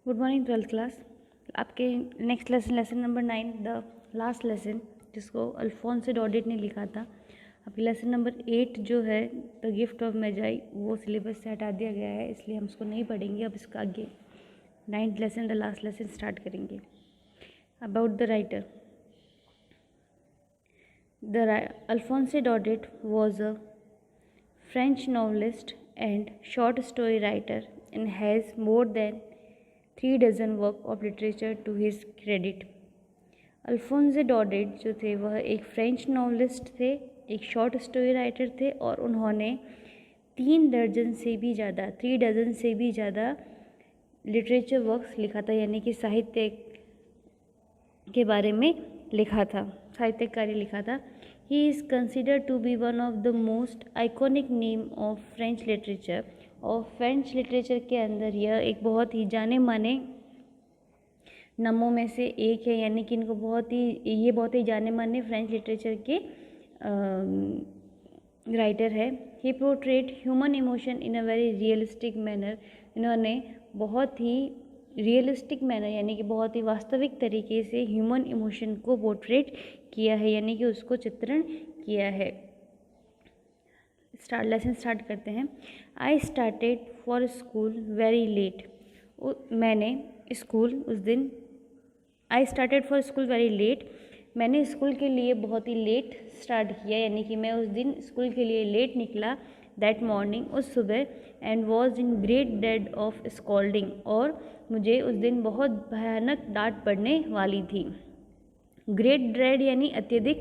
Good morning 12th class. आपके next lesson number 9 the last lesson जिसको Alphonse Daudet ने लिखा था। आपके लेसन नंबर 8 जो है द गिफ्ट ऑफ मेजाई वो सिलेबस से हटा दिया गया है, इसलिए हम उसको नहीं पढ़ेंगे। अब इसका आगे 9th lesson the last lesson start करेंगे। About the writer, Alphonse Daudet was a French novelist and short story writer and has more than 3 dozen work of literature to his credit. Alfonso डॉडेट जो थे वह एक French novelist थे, एक short story writer थे और उन्होंने 3 दर्जन से भी ज़्यादा लिटरेचर वर्क्स लिखा था, यानी कि साहित्य के बारे में लिखा था, साहित्यिक कार्य लिखा था। He is considered to be one of the most iconic name of French literature। और फ्रेंच लिटरेचर के अंदर यह एक बहुत ही जाने माने नामों में से एक है, यानी कि इनको बहुत ही जाने माने फ्रेंच लिटरेचर के राइटर है। He portrait human emotion in a very realistic manner. इन्होंने बहुत ही रियलिस्टिक मैनर यानी कि बहुत ही वास्तविक तरीके से ह्यूमन इमोशन को पोर्ट्रेट किया है, यानी कि उसको चित्रण किया है। लेसन स्टार्ट करते हैं। I started for school very late. मैंने स्कूल उस दिन I started for school very late. मैंने स्कूल के लिए बहुत ही लेट स्टार्ट किया, यानी कि मैं उस दिन स्कूल के लिए लेट निकला। दैट मॉर्निंग उस सुबह and was in great dead of scolding. और मुझे उस दिन बहुत भयानक डांट पड़ने वाली थी। ग्रेट ड्रेड यानी अत्यधिक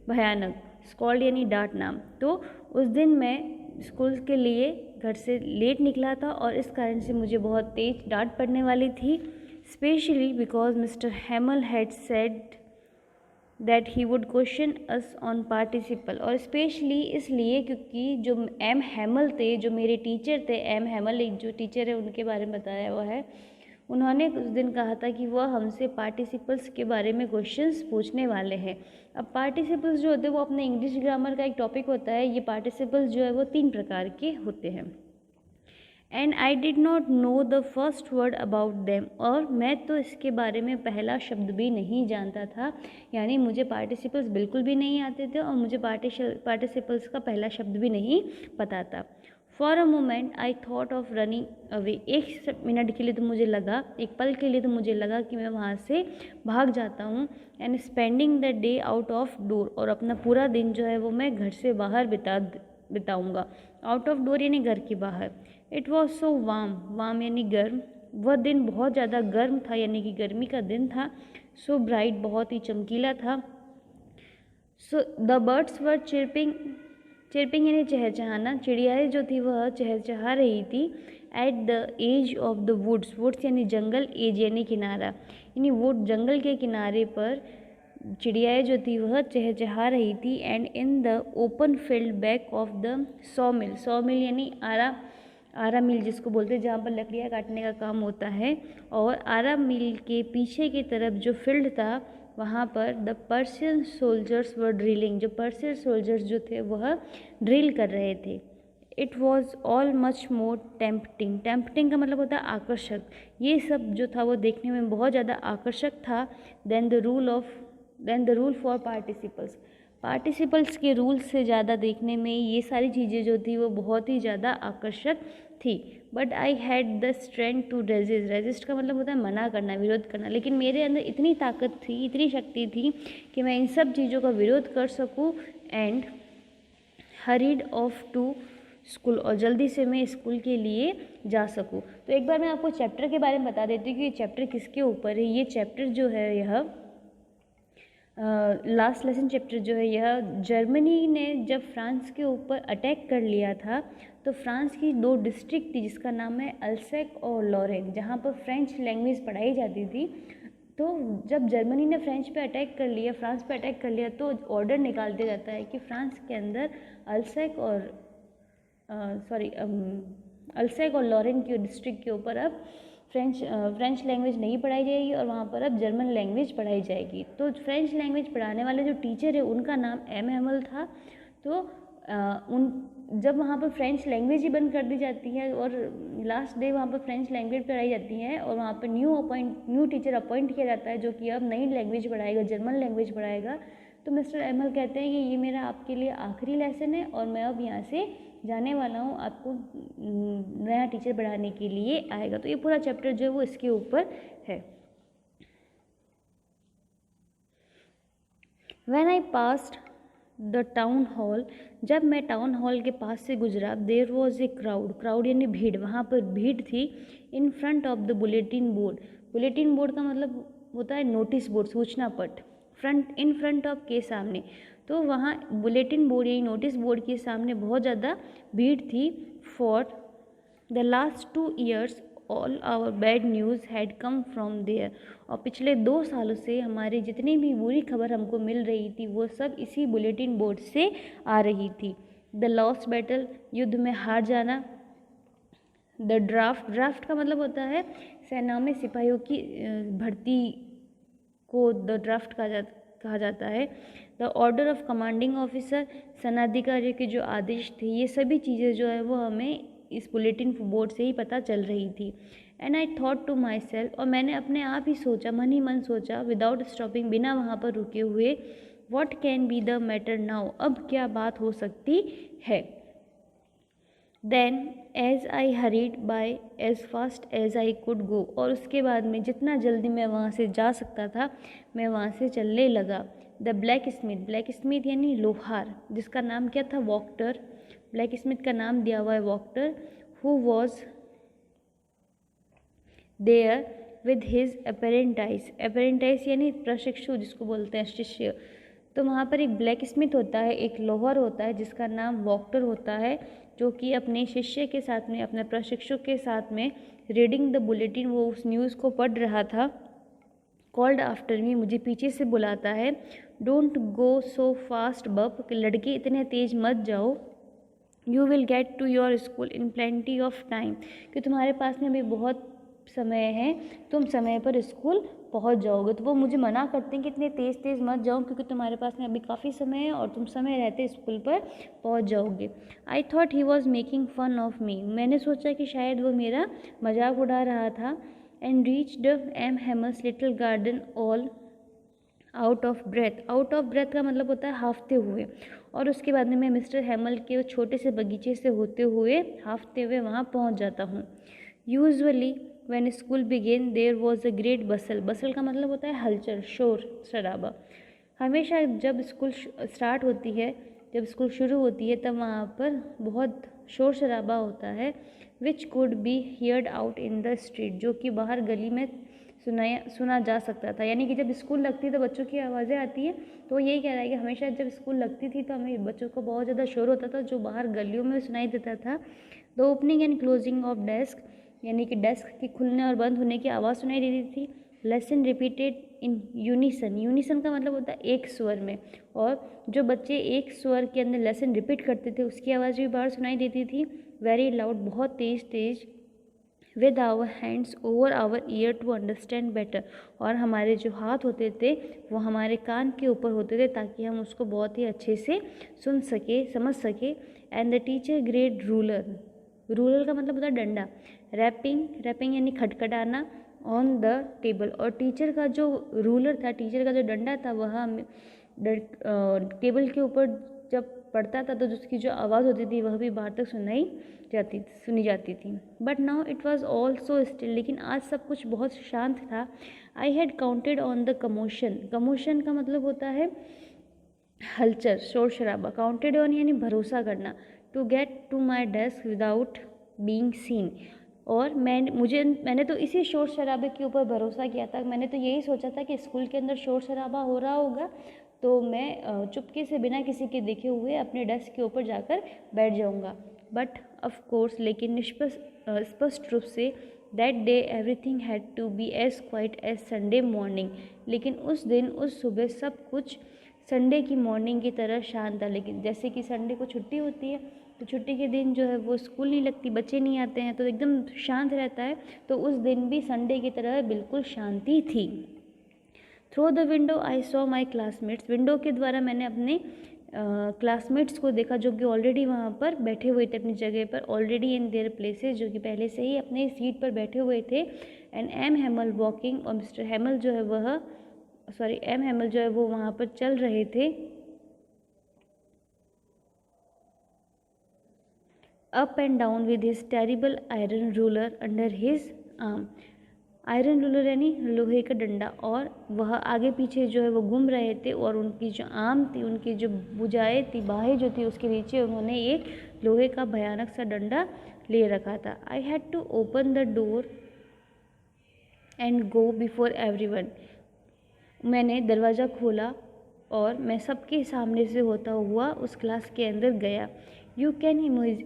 भयानक, स्कॉल्ड यानी डांटना। तो उस दिन मैं स्कूल के लिए घर से लेट निकला था और इस कारण से मुझे बहुत तेज डांट पड़ने वाली थी। Specially because mister हैमल had said that he would question us on participle. और स्पेशली इसलिए क्योंकि जो एम हैमल थे, जो मेरे टीचर थे, एम हैमल एक जो टीचर है उनके बारे में बताया हुआ है, उन्होंने उस दिन कहा था कि वह हमसे पार्टिसिपल्स के बारे में क्वेश्चंस पूछने वाले हैं। अब पार्टिसिपल्स जो होते हैं वो अपने इंग्लिश ग्रामर का एक टॉपिक होता है। ये पार्टिसिपल्स जो है वो 3 प्रकार के होते हैं। And I did not know the first word about them. और मैं तो इसके बारे में पहला शब्द भी नहीं जानता था, यानी मुझे पार्टिसिपल्स बिल्कुल भी नहीं आते थे और मुझे पार्टिसिपल्स का पहला शब्द भी नहीं पता था। For a moment I thought of running away. एक मिनट के लिए तो मुझे लगा, एक पल के लिए तो मुझे लगा कि मैं वहाँ से भाग जाता हूँ। And spending the day out of door. और अपना पूरा दिन जो है वो मैं घर से बाहर बिताऊँगा। आउट ऑफ डोर यानी घर के बाहर। इट वॉज सो वार्म यानी गर्म। वह दिन बहुत ज़्यादा गर्म था, यानी कि गर्मी का दिन था। सो ब्राइट बहुत ही चमकीला था। So the birds were chirping यानी चहचहाना। चिड़ियाएँ जो थी वह चहचहा रही थी। At the edge of the woods यानी जंगल, एज यानी किनारा, यानी वुड जंगल के किनारे पर चिड़ियाएँ जो थी वह चहचहा रही थी। And in the open field back of the saw mill यानी आरा मिल जिसको बोलते हैं, जहाँ पर लकड़ियाँ काटने का काम होता है। और आरा मिल के पीछे की तरफ जो फील्ड था वहाँ पर the Persian soldiers were drilling. जो पर्शियन सोल्जर्स जो थे वह ड्रिल कर रहे थे। It was all much more tempting का मतलब होता है आकर्षक। ये सब जो था वो देखने में बहुत ज़्यादा आकर्षक था। Then the rule for participles के रूल से ज़्यादा देखने में ये सारी चीज़ें जो थी वो बहुत ही ज़्यादा आकर्षक थी। But I had the strength to resist का मतलब होता है मना करना, विरोध करना। लेकिन मेरे अंदर इतनी ताकत थी, इतनी शक्ति थी कि मैं इन सब चीज़ों का विरोध कर सकूं। And hurried off to school. और जल्दी से मैं स्कूल के लिए जा सकूं। तो एक बार मैं आपको चैप्टर के बारे में बता देती हूँ कि ये चैप्टर किसके ऊपर है। ये चैप्टर जो है यह लास्ट लेसन चैप्टर जो है यह जर्मनी ने जब फ्रांस के ऊपर अटैक कर लिया था तो फ्रांस की 2 डिस्ट्रिक्ट थी जिसका नाम है अल्सैक और लॉरेन, जहाँ पर फ्रेंच लैंग्वेज पढ़ाई जाती थी। तो जब जर्मनी ने फ्रांस पे अटैक कर लिया तो ऑर्डर निकाल दिया जाता है कि फ्रांस के अंदर अल्सैक और लॉरेन की डिस्ट्रिक्ट के ऊपर अब फ्रेंच लैंग्वेज नहीं पढ़ाई जाएगी और वहाँ पर अब जर्मन लैंग्वेज पढ़ाई जाएगी। तो फ्रेंच लैंग्वेज पढ़ाने वाले जो टीचर है उनका नाम एम हैमल था। तो जब वहाँ पर फ्रेंच लैंग्वेज ही बंद कर दी जाती है और लास्ट डे वहाँ पर फ्रेंच लैंग्वेज पढ़ाई जाती है और वहाँ पर न्यू टीचर अपॉइंट किया जाता है जो कि अब नई लैंग्वेज पढ़ाएगा, जर्मन लैंग्वेज पढ़ाएगा, तो मिस्टर एमल कहते हैं कि ये मेरा आपके लिए आखिरी लेसन है और मैं अब यहाँ से जाने वाला हूँ, आपको नया टीचर पढ़ाने के लिए आएगा। तो ये पूरा चैप्टर जो है वो इसके ऊपर है। When I passed the town hall, जब मैं टाउन हॉल के पास से गुजरा, देर वॉज ए क्राउड यानी भीड़, वहाँ पर भीड़ थी। In front of the bulletin board, bulletin board का मतलब होता है नोटिस बोर्ड, सूचना पट, फ्रंट इन फ्रंट ऑफ के सामने, तो वहाँ बुलेटिन बोर्ड यानी नोटिस बोर्ड के सामने बहुत ज़्यादा भीड़ थी। For the last 2 years all our bad news had come from there, और पिछले 2 सालों से हमारी जितनी भी बुरी खबर हमको मिल रही थी वो सब इसी बुलेटिन बोर्ड से आ रही थी। द लॉस्ट बैटल, युद्ध में हार जाना। द ड्राफ्ट का मतलब होता है सेना में सिपाहियों की भर्ती को द ड्राफ्ट कहा जाता है। The order of commanding officer, सेनाधिकारियों के जो आदेश थे, ये सभी चीज़ें जो है वो हमें इस बुलेटिन बोर्ड से ही पता चल रही थी। And I thought to myself, और मैंने अपने आप ही सोचा, मन ही मन सोचा, विदाउट स्टॉपिंग, बिना वहाँ पर रुके हुए, what can be the matter now, अब क्या बात हो सकती है। Then as I hurried by as fast as I could go, और उसके बाद में जितना जल्दी मैं वहाँ से जा सकता था मैं वहाँ से चलने लगा। द ब्लैक स्मिथ यानी लोहार, जिसका नाम क्या था, वॉक्टर, ब्लैक स्मिथ का नाम दिया हुआ है Wachter, who was there with his apprentice यानी प्रशिक्षु जिसको बोलते हैं शिष्य। तो वहाँ पर एक ब्लैक स्मिथ होता है, एक लोहार होता है जिसका नाम वॉक्टर होता है, जो कि अपने शिष्य के साथ में, अपने प्रशिक्षु के साथ में रीडिंग द बुलेटिन, वो उस न्यूज़ को पढ़ रहा था। कॉल्ड आफ्टर मी, मुझे पीछे से बुलाता है। डोंट गो सो फास्ट बप, लड़के इतने तेज मत जाओ। You will get to your school in plenty of time, कि तुम्हारे पास में अभी बहुत समय है, तुम समय पर स्कूल पहुंच जाओगे। तो वो मुझे मना करते हैं कि इतने तेज़ मत जाओ क्योंकि तुम्हारे पास में अभी काफ़ी समय है और तुम समय रहते स्कूल पर पहुंच जाओगे। I thought he was making fun of me, मैंने सोचा कि शायद वो मेरा मजाक उड़ा रहा था। And reached M Hamel's little garden all out of breath का मतलब होता है हाफते हुए, और उसके बाद में मैं मिस्टर हेमल के छोटे से बगीचे से होते हुए हाफते हुए वहाँ पहुँच जाता हूँ। Usually when school began there was a great bustle का मतलब होता है हलचल, शोर शराबा। हमेशा जब स्कूल स्टार्ट होती है, जब स्कूल शुरू होती है, तब वहाँ पर बहुत शोर शराबा होता है। Which could be heard out in the street, जो कि बाहर गली में सुना जा सकता था। यानी कि जब स्कूल लगती है तो बच्चों की आवाज़ें आती हैं, तो यही कह रहा है कि हमेशा जब स्कूल लगती थी तो हमें बच्चों को बहुत ज़्यादा शोर होता था जो बाहर गलियों में सुनाई देता था। The opening and closing of desk, यानी कि डेस्क के खुलने और बंद होने की आवाज़ सुनाई देती थी। लेसन रिपीटेड इन यूनिसन का मतलब होता है एक स्वर में, और जो बच्चे एक स्वर के अंदर लेसन रिपीट करते थे उसकी आवाज़ भी बाहर सुनाई देती थी। वेरी लाउड, बहुत तेज़। With our hands over our ear to understand better, और हमारे जो हाथ होते थे वो हमारे कान के ऊपर होते थे ताकि हम उसको बहुत ही अच्छे से सुन सके, समझ सके। And the teacher great ruler का मतलब होता है डंडा। रैपिंग यानी खटखटाना ऑन द टेबल, और टीचर का जो रूलर था, टीचर का जो डंडा था वह टेबल के ऊपर जब पढ़ता था तो उसकी जो आवाज़ होती थी वह भी बाहर तक सुनी जाती थी। But now it was all so still, लेकिन आज सब कुछ बहुत शांत था। I had counted on the commotion का मतलब होता है हलचल, शोर शराबा। काउंटेड ऑन यानी भरोसा करना। To get to my desk without being seen, और मैंने तो इसी शोर शराबे के ऊपर भरोसा किया था। मैंने तो यही सोचा था कि स्कूल के अंदर शोर शराबा हो रहा होगा तो मैं चुपके से बिना किसी के देखे हुए अपने डेस्क के ऊपर जाकर बैठ जाऊंगा। बट ऑफ कोर्स, लेकिन स्पष्ट रूप से, that day everything had to be as quiet as Sunday morning, लेकिन उस दिन, उस सुबह सब कुछ संडे की मॉर्निंग की तरह शांत था। लेकिन जैसे कि संडे को छुट्टी होती है तो छुट्टी के दिन जो है वो स्कूल नहीं लगती, बच्चे नहीं आते हैं, तो एकदम शांत रहता है। तो उस दिन भी संडे की तरह बिल्कुल शांति थी। Through the window I saw my classmates, window के द्वारा मैंने अपने क्लासमेट्स को देखा जो कि ऑलरेडी वहाँ पर बैठे हुए थे अपनी जगह पर, ऑलरेडी इन देयर प्लेसेस, जो कि पहले से ही अपने सीट पर बैठे हुए थे। एंड एम हैमल वॉकिंग, और मिस्टर हैमल जो है वह एम हैमल जो है वो वहाँ पर चल रहे थे up and down with his terrible iron ruler under his arm. Iron ruler यानी लोहे का डंडा, और वह आगे पीछे जो है वो घूम रहे थे, और उनकी जो आर्म थी, उनकी जो भुजाएं थी, बाहें जो थी, उसके नीचे उन्होंने एक लोहे का भयानक सा डंडा ले रखा था। I had to open the door and go before everyone. मैंने दरवाज़ा खोला और मैं सबके सामने से होता हुआ उस क्लास के अंदर गया। You can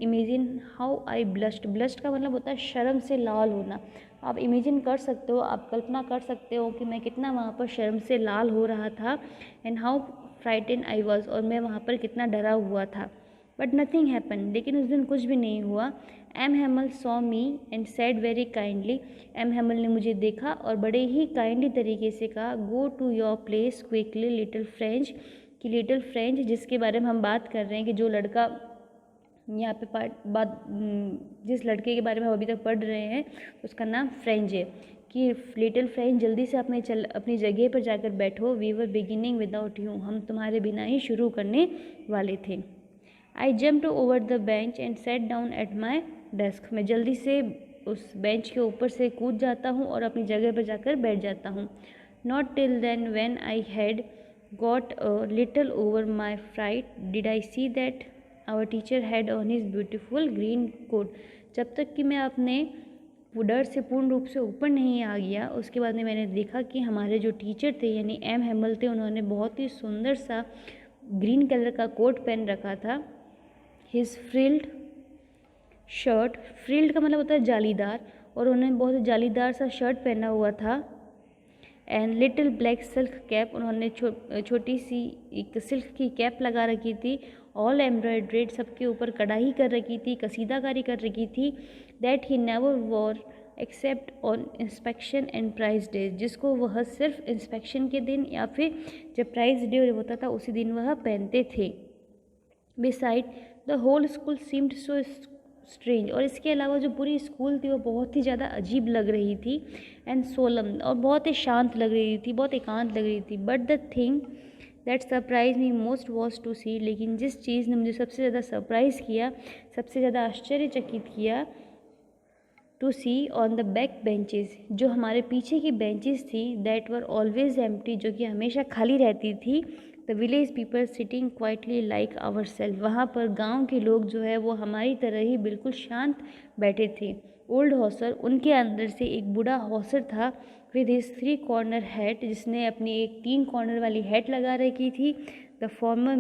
imagine how I blushed. Blushed का मतलब होता है शर्म से लाल होना। आप इमेजिन कर सकते हो, आप कल्पना कर सकते हो कि मैं कितना वहाँ पर शर्म से लाल हो रहा था। And how frighten I was, और मैं वहाँ पर कितना डरा हुआ था। बट नथिंग हैपन, लेकिन उस दिन कुछ भी नहीं हुआ। M Hamel saw me and said very kindly. M Hamel ने मुझे देखा और बड़े ही काइंडली तरीके से कहा, go to your place quickly little Franz. कि लिटिल फ्रेंच जिसके बारे में हम बात कर रहे हैं, कि जो लड़का यहाँ पे जिस लड़के के बारे में हम अभी तक पढ़ रहे हैं उसका नाम फ्रेंच है, कि लिटिल फ्रेंच जल्दी से अपनी जगह पर जाकर बैठो। We were beginning without you, हम तुम्हारे बिना ही शुरू करने वाले थे। I jumped over the bench and sat down at my desk. मैं जल्दी से उस बेंच के ऊपर से कूद जाता हूँ और अपनी जगह पर जाकर बैठ जाता हूँ। Not till then when I had got a little over my fright did I see that our teacher had on his beautiful green coat. जब तक कि मैं अपने डर से पूर्ण रूप से ऊपर नहीं आ गया, उसके बाद में मैंने देखा कि हमारे जो टीचर थे यानी एम हैमल थे, उन्होंने बहुत ही सुंदर सा ग्रीन कलर का कोट पहन रखा था। हिज फ्रिल्ड शर्ट, फ्रिल्ड का मतलब होता है जालीदार, और उन्होंने बहुत जालीदार सा शर्ट पहना हुआ था। And little black silk cap, उन्होंने छोटी सी एक सिल्क की कैप लगा रखी थी। ऑल एम्ब्रॉयड्रेड, सबके ऊपर कढ़ाई कर रखी थी, कसीदाकारी कर रखी थी। That he never wore except on inspection and prize day, जिसको वह सिर्फ इंस्पेक्शन के दिन या फिर जब प्राइज डे होता था उसी दिन वह पहनते थे। Beside the whole school seemed so strange, और इसके अलावा जो पूरी स्कूल थी वो बहुत ही ज़्यादा अजीब लग रही थी। एंड सोलम, और बहुत ही शांत लग रही थी, बहुत एकांत लग रही थी। But the thing that surprised me most was to see, लेकिन जिस चीज़ ने मुझे सबसे ज़्यादा सरप्राइज़ किया, सबसे ज़्यादा आश्चर्यचकित किया, to see on the back benches, जो हमारे पीछे की बेंचेस थी, दैट वर ऑलवेज एम्प्टी, जो कि हमेशा खाली रहती थी। The village people sitting quietly like our self, वहाँ पर गांव के लोग जो है वो हमारी तरह ही बिल्कुल शांत बैठे थे। ओल्ड हॉसर, उनके अंदर से एक बूढ़ा हॉसर था, विद हिज 3 कॉर्नर हैट, जिसने अपनी एक 3 कॉर्नर वाली हैट लगा रखी थी। द फॉर्मर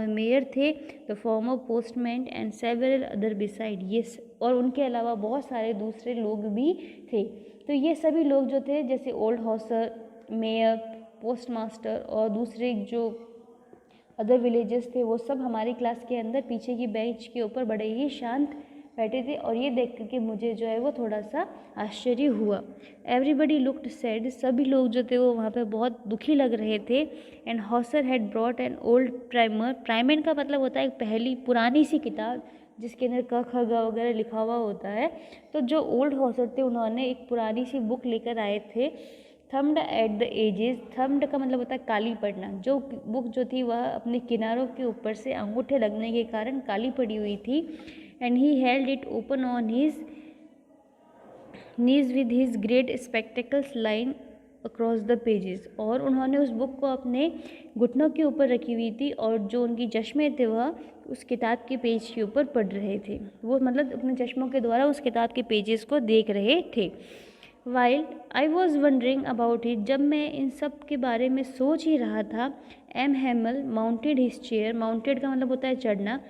मेयर थे। The former postman and several other beside, ये और उनके अलावा बहुत सारे दूसरे लोग भी थे। तो ये सभी लोग जो थे, जैसे old Hauser, mayor, post master और दूसरे जो अदर विलेजेस थे, वो सब हमारी क्लास के अंदर पीछे की बेंच के ऊपर बड़े ही शांत बैठे थे। और ये देख करके मुझे जो है वो थोड़ा सा आश्चर्य हुआ। एवरीबडी लुक्ड सैड, सभी लोग जो थे वो वहाँ पे बहुत दुखी लग रहे थे। And Hauser had brought an old primer, primer का मतलब होता है पहली पुरानी सी किताब जिसके अंदर क ख ग वगैरह लिखा हुआ होता है। तो जो ओल्ड हॉसर थे उन्होंने एक पुरानी सी बुक लेकर आए थे। Thumbed at the edges, thumbed का मतलब होता है काली पड़ना, जो बुक जो थी वह अपने किनारों के ऊपर से अंगूठे लगने के कारण काली पड़ी हुई थी। And he held it open on his knees with his great spectacles line across the pages, और उन्होंने उस बुक को अपने घुटनों के ऊपर रखी हुई थी, और जो उनकी चश्मे थे वह उस किताब के पेज के ऊपर पढ़ रहे थे। वो मतलब अपने चश्मों के द्वारा उस किताब के पेजेस को देख रहे थे। While I was wondering about it, जब मैं इन सब के बारे में सोच ही रहा था, M Hamel mounted his chair, mounted का मतलब होता है चढ़ना।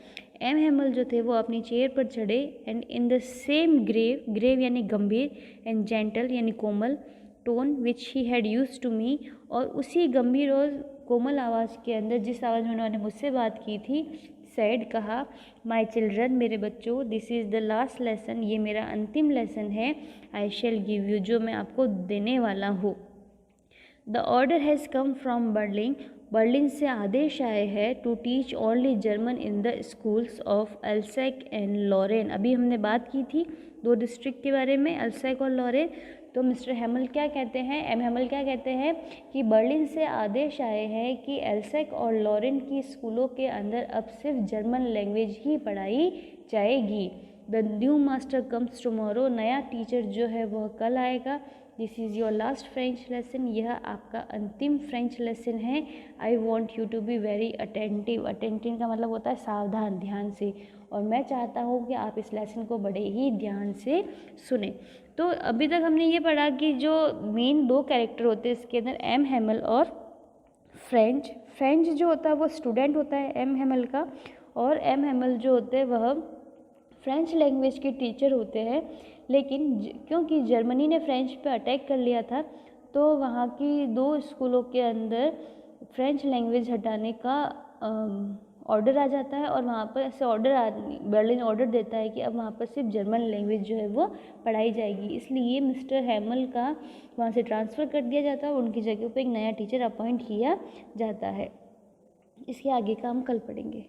एम हैमल जो थे वो अपनी चेयर पर चढ़े। And in the same grave, grave यानी गंभीर, एंड जेंटल यानी कोमल, tone which he had used to me, और उसी गंभीर और कोमल आवाज़ के अंदर जिस आवाज़ में उन्होंने मुझसे बात की थी, सैड कहा, माई चिल्ड्रन, मेरे बच्चों, this is the last lesson, ये मेरा अंतिम लेसन है, आई शेल गिव यू, जो मैं आपको देने वाला हूँ। The order has come from Berlin, Berlin से आदेश आए हैं to teach only German in the schools of Alsace and Lorraine. अभी हमने बात की थी 2 डिस्ट्रिक्ट के बारे में, अल्सैक और लॉरेन। तो मिस्टर हैमल क्या कहते हैं, एम हैमल क्या कहते हैं कि बर्लिन से आदेश आए हैं कि अल्सैक और लॉरेन की स्कूलों के अंदर अब सिर्फ जर्मन लैंग्वेज ही पढ़ाई जाएगी। The new master comes tomorrow, नया टीचर जो है वह कल आएगा। This is your last French lesson, यह आपका अंतिम फ्रेंच लेसन है। I want you to be very attentive, attentive का मतलब होता है सावधान, ध्यान से, और मैं चाहता हूँ कि आप इस लेसन को बड़े ही ध्यान से सुने। तो अभी तक हमने ये पढ़ा कि जो मेन 2 कैरेक्टर होते हैं इसके अंदर, एम हैमल और फ्रेंच। फ्रेंच जो होता है वो स्टूडेंट होता है एम हैमल का, और एम हैमल जो होते हैं वह फ्रेंच लैंग्वेज के टीचर होते हैं। लेकिन क्योंकि जर्मनी ने फ्रेंच पे अटैक कर लिया था, तो वहाँ की 2 स्कूलों के अंदर फ्रेंच लैंग्वेज हटाने का ऑर्डर आ जाता है, और वहाँ पर ऐसे बर्लिन ऑर्डर देता है कि अब वहाँ पर सिर्फ जर्मन लैंग्वेज जो है वो पढ़ाई जाएगी। इसलिए मिस्टर हैमल का वहाँ से ट्रांसफ़र कर दिया जाता है और उनकी जगह पर एक नया टीचर अपॉइंट किया जाता है। इसके आगे का हम कल पढ़ेंगे।